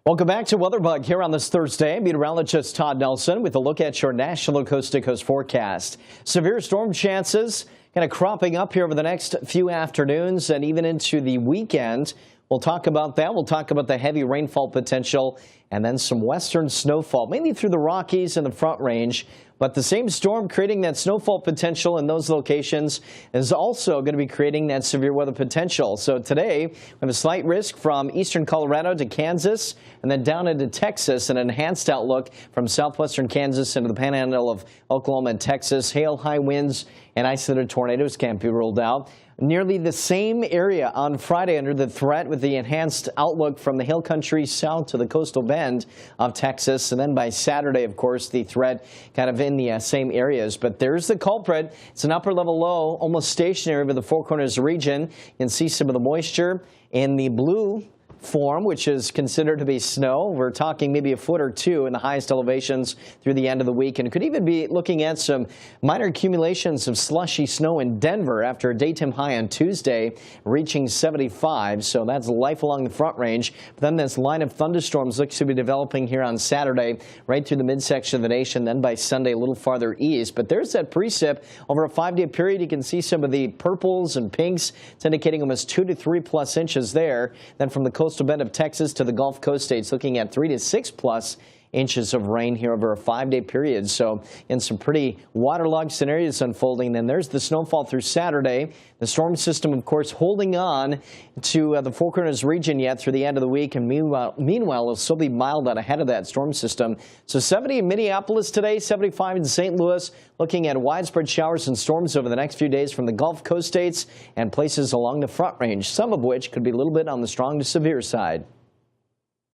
Welcome back to WeatherBug here on this Thursday. Meteorologist Todd Nelson with a look at your national coast-to-coast forecast. Severe storm chances kind of cropping up here over the next few afternoons and even into the weekend. We'll talk about that. We'll talk about the heavy rainfall potential and then some western snowfall, mainly through the Rockies and the Front Range. But the same storm creating that snowfall potential in those locations is also going to be creating that severe weather potential. So today, we have a slight risk from eastern Colorado to Kansas and then down into Texas, an enhanced outlook from southwestern Kansas into the panhandle of Oklahoma and Texas. Hail, high winds, and isolated tornadoes can't be ruled out. Nearly the same area on Friday under the threat with the enhanced outlook from the hill country south to the coastal bend of Texas. And then by Saturday, of course, the threat kind of in the same areas. But there's the culprit. It's an upper level low, almost stationary over the Four Corners region. You can see some of the moisture in the blue form, which is considered to be snow. We're talking maybe a foot or two in the highest elevations through the end of the week, and could even be looking at some minor accumulations of slushy snow in Denver after a daytime high on Tuesday reaching 75. So that's life along the Front Range. But then this line of thunderstorms looks to be developing here on Saturday right through the midsection of the nation, then by Sunday a little farther east. But there's that precip over a 5-day period. You can see some of the purples and pinks. It's indicating almost 2 to 3+ inches there. Then from the coastal bend of Texas to the Gulf Coast states, looking at 3 to 6+ inches of rain here over a 5-day period. So in some pretty waterlogged scenarios unfolding. Then there's the snowfall through Saturday. The storm system, of course, holding on to the Four Corners region yet through the end of the week. And meanwhile, it'll still be mild out ahead of that storm system. So 70 in Minneapolis today, 75 in St. Louis. Looking at widespread showers and storms over the next few days from the Gulf Coast states and places along the Front Range, some of which could be a little bit on the strong to severe side.